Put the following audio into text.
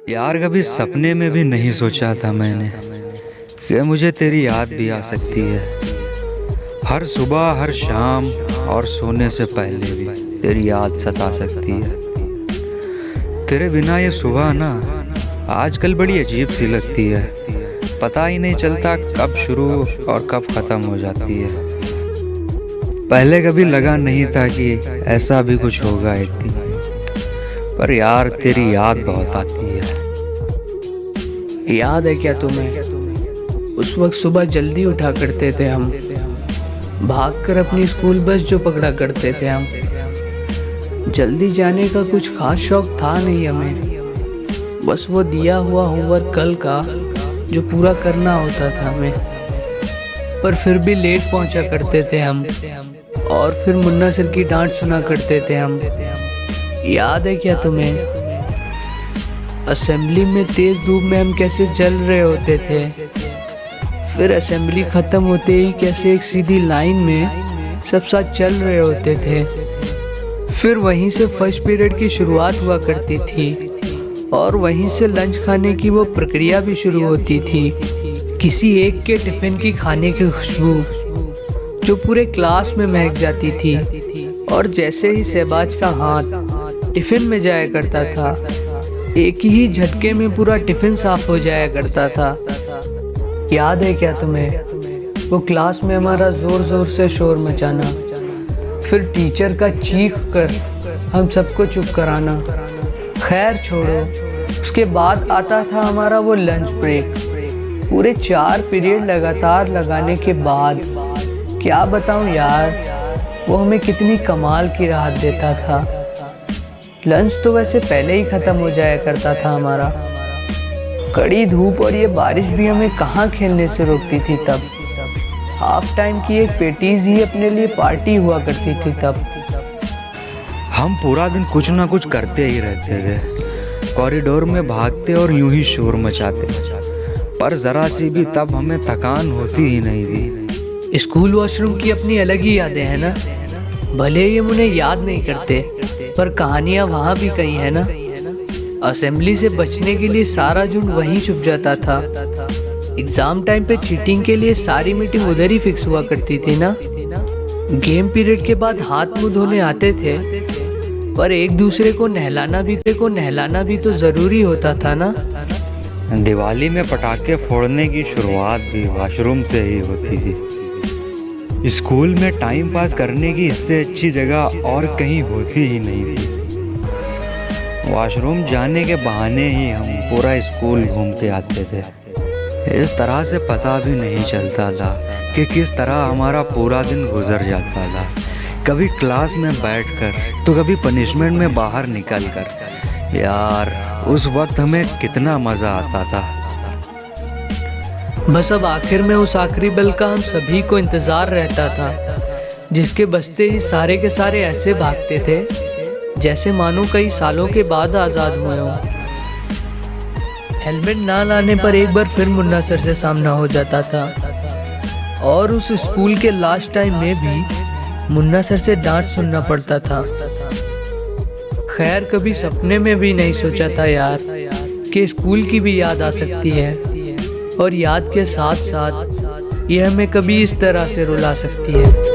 यार कभी सपने में भी नहीं सोचा था मैंने कि मुझे तेरी याद भी आ सकती है। हर सुबह हर शाम और सोने से पहले भी तेरी याद सता सकती है। तेरे बिना ये सुबह ना आजकल बड़ी अजीब सी लगती है। पता ही नहीं चलता कब शुरू और कब ख़त्म हो जाती है। पहले कभी लगा नहीं था कि ऐसा भी कुछ होगा एक दिन, पर यार तेरी याद बहुत आती है। याद है क्या तुम्हें? उस वक्त सुबह जल्दी उठा करते थे हम, भागकर अपनी स्कूल बस जो पकड़ा करते थे हम। जल्दी जाने का कुछ खास शौक था नहीं हमें, बस वो दिया हुआ होमवर्क कल का जो पूरा करना होता था हमें। पर फिर भी लेट पहुंचा करते थे हम, और फिर मुन्ना सर की डांट सुना करते थे हम। याद है क्या तुम्हें? असेंबली में तेज धूप में हम कैसे जल रहे होते थे, फिर असेंबली खत्म होते ही कैसे एक सीधी लाइन में सब साथ चल रहे होते थे। फिर वहीं से फर्स्ट पीरियड की शुरुआत हुआ करती थी, और वहीं से लंच खाने की वो प्रक्रिया भी शुरू होती थी। किसी एक के टिफिन की खाने की खुशबू जो पूरे क्लास में महक जाती थी, और जैसे ही शहबाज का हाथ टिफिन में जाया करता था, एक ही झटके में पूरा टिफिन साफ हो जाया करता था। याद है क्या तुम्हें वो क्लास में हमारा जोर जोर से शोर मचाना, फिर टीचर का चीख कर हम सबको चुप कराना। खैर छोड़ो, उसके बाद आता था हमारा वो लंच ब्रेक। पूरे 4 पीरियड लगातार लगाने के बाद क्या बताऊं यार, वो हमें कितनी कमाल की राहत देता था। लंच तो वैसे पहले ही ख़त्म हो जाया करता था हमारा। कड़ी धूप और ये बारिश भी हमें कहाँ खेलने से रोकती थी तब। हाफ टाइम की एक पेटीज ही अपने लिए पार्टी हुआ करती थी तब। हम पूरा दिन कुछ ना कुछ करते ही रहते थे, कॉरिडोर में भागते और यूं ही शोर मचाते, पर ज़रा सी भी तब हमें थकान होती ही नहीं थी। स्कूल वॉशरूम की अपनी अलग ही यादें हैं ना। भले ही हम उन्हें याद नहीं करते, पर कहानियां वहाँ भी कहीं है ना। असेंबली से बचने के लिए सारा झुंड वहीं छुप जाता था। एग्जाम टाइम पे चीटिंग के लिए सारी मीटिंग उधर ही फिक्स हुआ करती थी ना। गेम पीरियड के बाद हाथ मुंह धोने आते थे, पर एक दूसरे को नहलाना भी तो जरूरी होता था ना। दिवाली में पटाखे फोड़ने की शुरुआत भी वॉशरूम से ही होती थी। स्कूल में टाइम पास करने की इससे अच्छी जगह और कहीं होती ही नहीं थी। वॉशरूम जाने के बहाने ही हम पूरा स्कूल घूम के आते थे। इस तरह से पता भी नहीं चलता था कि किस तरह हमारा पूरा दिन गुजर जाता था। कभी क्लास में बैठकर तो कभी पनिशमेंट में बाहर निकलकर। यार उस वक्त हमें कितना मज़ा आता था। बस अब आखिर में उस आखिरी बेल का हम सभी को इंतजार रहता था, जिसके बजते ही सारे के सारे ऐसे भागते थे जैसे मानो कई सालों के बाद आज़ाद हुए हों। हेलमेट ना लाने पर एक बार फिर मुन्ना सर से सामना हो जाता था, और उस स्कूल के लास्ट टाइम में भी मुन्ना सर से डांट सुनना पड़ता था। खैर कभी सपने में भी नहीं सोचा था यार कि स्कूल की भी याद आ सकती है, और याद के साथ साथ ये हमें कभी इस तरह से रुला सकती है।